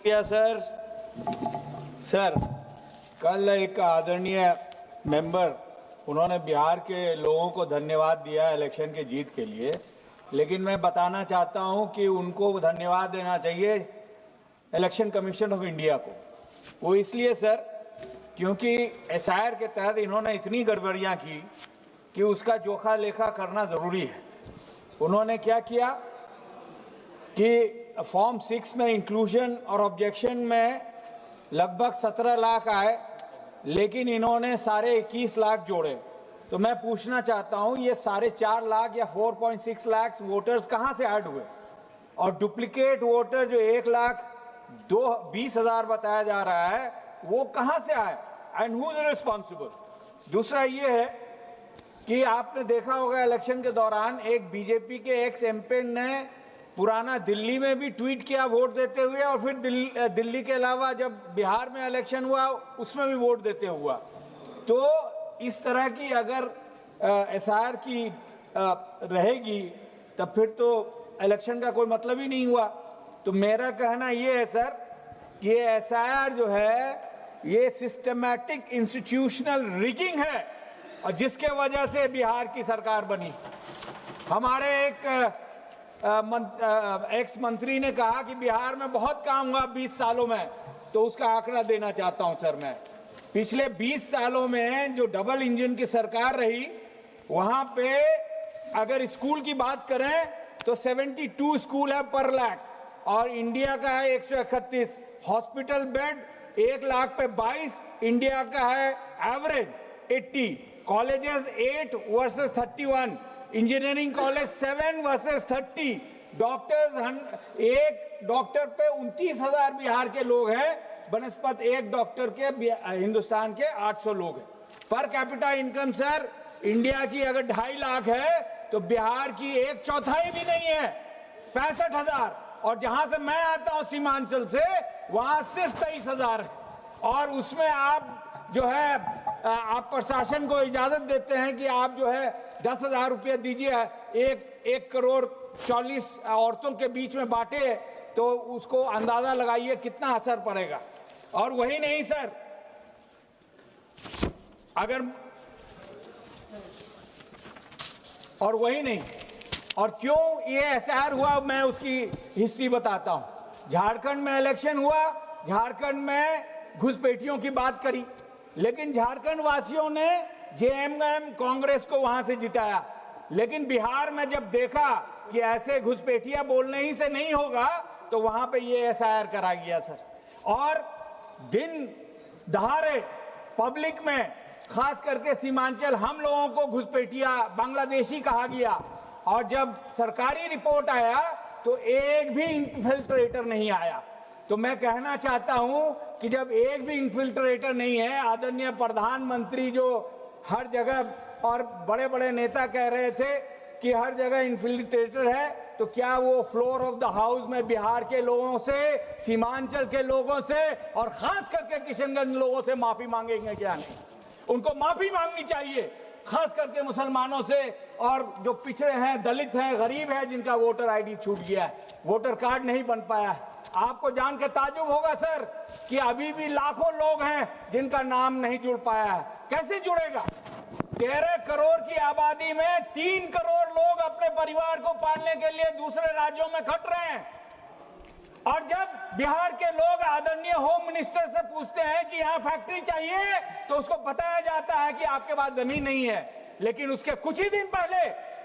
शुक्रिया sir. Sir, कल एक आदरणीय मेंबर उन्होंने बिहार के लोगों को धन्यवाद दिया इलेक्शन के जीत के लिए, लेकिन मैं बताना चाहता हूं कि उनको धन्यवाद देना चाहिए इलेक्शन कमीशन ऑफ इंडिया को। वो इसलिए सर क्योंकि एसआईआर के तहत इन्होंने इतनी गड़बड़ियां की कि उसका जोखा लेखा करना जरूरी है। उन्होंने क्या किया कि फॉर्म 6 में इंक्लूजन और ऑब्जेक्शन में लगभग 17 लाख आए, लेकिन इन्होंने सारे 21 लाख जोड़े। तो मैं पूछना चाहता हूं ये सारे 4 लाख या 4.6 लाख वोटर्स कहां से ऐड हुए, और डुप्लीकेट वोटर जो 1,20,000 बताया जा रहा है वो कहां से आए, एंड हु इज रिस्पॉन्सिबल। दूसरा ये है कि आपने देखा होगा इलेक्शन के दौरान एक बीजेपी के एक्स एमपी ने पुराना दिल्ली में भी ट्वीट किया वोट देते हुए, और फिर दिल्ली के अलावा जब बिहार में इलेक्शन हुआ उसमें भी वोट देते हुआ। तो इस तरह की अगर एसआईआर की रहेगी तब फिर तो इलेक्शन का कोई मतलब ही नहीं हुआ। तो मेरा कहना ये है सर कि ये एसआईआर जो है ये सिस्टमैटिक इंस्टीट्यूशनल रिगिंग है, और जिसके वजह से बिहार की सरकार बनी। हमारे एक एक्स मंत्री ने कहा कि बिहार में बहुत काम हुआ 20 सालों में, तो उसका आंकड़ा देना चाहता हूं सर मैं। पिछले 20 सालों में जो डबल इंजन की सरकार रही, वहां पे अगर स्कूल की बात करें तो 72 स्कूल है पर लाख, और इंडिया का है 131। हॉस्पिटल बेड 1 लाख पे 22, इंडिया का है average 80। Colleges 8 versus 31, engineering college 7 versus 30, doctors एक डॉक्टर पे 29,000 बिहार के लोग हैं, बनस्पत एक डॉक्टर के हिंदुस्तान के 800 लोग हैं। Per capita income sir India की अगर 2.5 लाख है तो बिहार की 1/4 भी नहीं है, 65,000। और जहां से मैं आता हूं सीमांचल से, वहां सिर्फ 23,000 है। और उसमें आप जो है आप प्रशासन को इजाजत देते हैं कि आप जो है 10,000 रुपये दीजिए, 1 करोड़ 40 औरतों के बीच में बांटे, तो उसको अंदाजा लगाइए कितना असर पड़ेगा। और वही नहीं सर, अगर और वही नहीं, और क्यों ये एसआईआर हुआ मैं उसकी हिस्ट्री बताता हूं। झारखंड में इलेक्शन हुआ, झारखंड में घुसपैठियों की बात करी, लेकिन झारखंड वासियों ने जेएमएम कांग्रेस को वहां से जिताया। लेकिन बिहार में जब देखा कि ऐसे घुसपैठिया बोलने ही से नहीं होगा, तो वहां पे ये एसआईआर करा गया सर। और दिन दहाड़े पब्लिक में, खास करके सीमांचल, हम लोगों को घुसपैठिया बांग्लादेशी कहा गया, और जब सरकारी रिपोर्ट आया तो एक भी इन्फिल्ट्रेटर नहीं आया। तो मैं कहना चाहता हूं कि जब एक भी इन्फिल्ट्रेटर नहीं है, आदरणीय प्रधानमंत्री जो हर जगह और बड़े बड़े नेता कह रहे थे कि हर जगह इन्फिल्ट्रेटर है, तो क्या वो फ्लोर ऑफ द हाउस में बिहार के लोगों से, सीमांचल के लोगों से, और खास करके किशनगंज लोगों से माफी मांगेंगे? क्या नहीं, उनको माफी मांगनी चाहिए, खास करके मुसलमानों से, और जो पिछड़े हैं, दलित हैं, गरीब हैं, जिनका वोटर आईडी छूट गया है, वोटर कार्ड नहीं बन पाया है। आपको जान के ताज्जुब होगा सर कि अभी भी लाखों लोग हैं जिनका नाम नहीं जुड़ पाया है। कैसे जुड़ेगा? 13 करोड़ की आबादी में 3 करोड़ लोग अपने परिवार को पालने के लिए दूसरे राज्यों में खट रहे हैं। और जब बिहार के लोग आदरणीय होम मिनिस्टर से पूछते हैं कि यहाँ फैक्ट्री चाहिए, तो उसको बताया जाता है कि आपके पास जमीन नहीं है। लेकिन उसके कुछ ही दिन पहले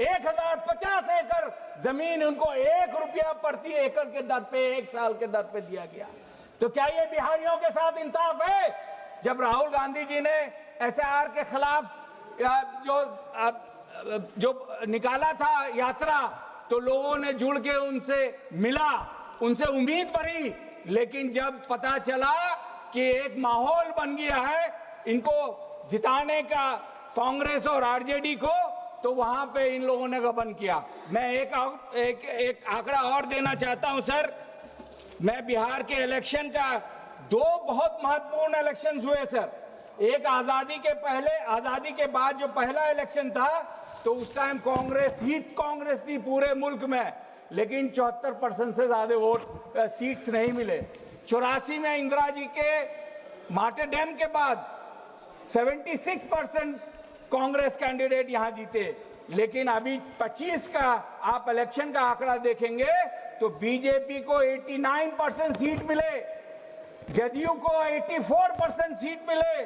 1050 एकड़ जमीन उनको 1 रुपया प्रति एकड़ के दर पे 1 साल के दर पे दिया गया। तो क्या ये बिहारियों के साथ इंसाफ है? जब राहुल गांधी जी ने एसआईआर के खिलाफ जो निकाला था यात्रा, तो लोगों ने जुड़ के उनसे मिला, उनसे उम्मीद भरी, लेकिन जब पता चला कि एक माहौल बन गया है इनको जिताने का कांग्रेस और आरजेडी को, तो वहां पे इन लोगों ने गबन किया। मैं एक आंकड़ा और देना चाहता हूं सर। मैं बिहार के इलेक्शन का 2 बहुत महत्वपूर्ण इलेक्शंस हुए सर। एक आजादी के पहले, आजादी के बाद जो पहला इलेक्शन था, तो उस टाइम कांग्रेस थी पूरे मुल्क में, लेकिन 74% से ज्यादा वोट सीट्स नहीं मिले। 84 में इंदिरा जी के माटे डैम के बाद 76% कांग्रेस कैंडिडेट यहां जीते, लेकिन अभी 25 का आप इलेक्शन का आंकड़ा देखेंगे तो बीजेपी को 89% सीट मिले, जदयू को 84% सीट मिले,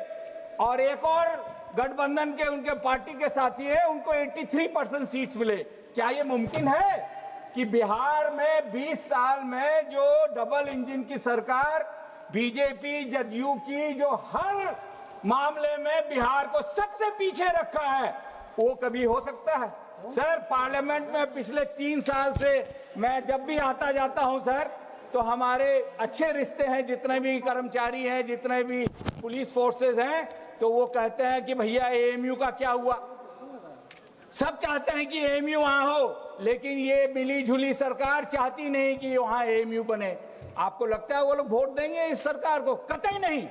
और एक और गठबंधन के उनके पार्टी के साथी है उनको 83% सीट्स मिले। क्या ये मुमकिन है कि बिहार में 20 साल में जो डबल इंजन की सरकार बीजेपी जदयू की, जो हर मामले में बिहार को सबसे पीछे रखा है, वो कभी हो सकता है? सर, पार्लियामेंट में पिछले 3 साल से मैं जब भी आता जाता हूं सर, तो हमारे अच्छे रिश्ते हैं, जितने भी कर्मचारी हैं, जितने भी पुलिस फोर्सेस हैं, तो वो कहते हैं कि भैया एएमयू का क्या हुआ। सब चाहते हैं कि एएमयू वहां हो, लेकिन ये मिली जुली सरकार चाहती नहीं कि वहां एएमयू बने। आपको लगता है वो लोग वोट देंगे इस सरकार को? कतई नहीं।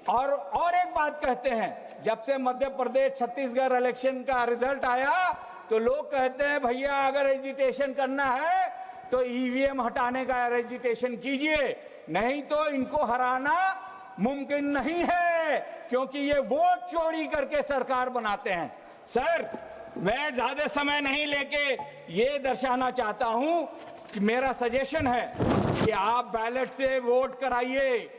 और एक बात कहते हैं, जब से मध्य प्रदेश छत्तीसगढ़ इलेक्शन का रिजल्ट आया तो लोग कहते हैं भैया अगर एजिटेशन करना है तो ईवीएम हटाने का एजिटेशन कीजिए, नहीं तो इनको हराना मुमकिन नहीं है, क्योंकि ये वोट चोरी करके सरकार बनाते हैं। सर, मैं ज्यादा समय नहीं लेके ये दर्शाना चाहता हूं कि मेरा सजेशन है कि आप बैलेट से वोट कराइए।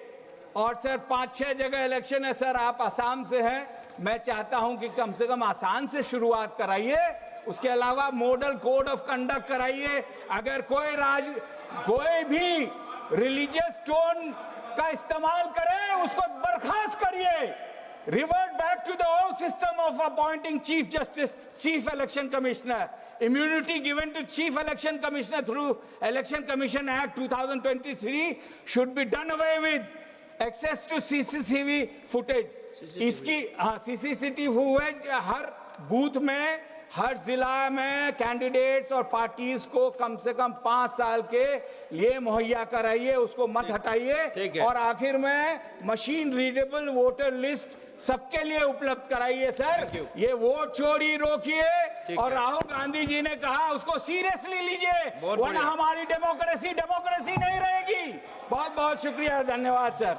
और सर 5-6 जगह इलेक्शन है सर, आप आसाम से हैं, मैं चाहता हूं कि कम से कम आसान से शुरुआत कराइए, उसके अलावा मॉडल कोड ऑफ कंडक्ट कराइए। अगर कोई भी रिलीजियस टोन का इस्तेमाल करे उसको बर्खास्त करिए। Revert back to the old system of appointing chief justice, chief election commissioner, immunity given to chief election commissioner through Election Commission Act 2023 should be done away with. Access to CCTV footage, इसकी CCTV footage हर booth में, हर जिला में candidates और parties को कम से कम 5 साल के लिए मुहैया कराइए, उसको मत हटाइए। और आखिर में मशीन रीडेबल वोटर लिस्ट सबके लिए उपलब्ध कराइए सर। ये वोट चोरी रोकिए, और राहुल गांधी जी ने कहा उसको सीरियसली लीजिए, वरना हमारी डेमोक्रेसी नहीं रहेगी। बहुत बहुत शुक्रिया, धन्यवाद सर।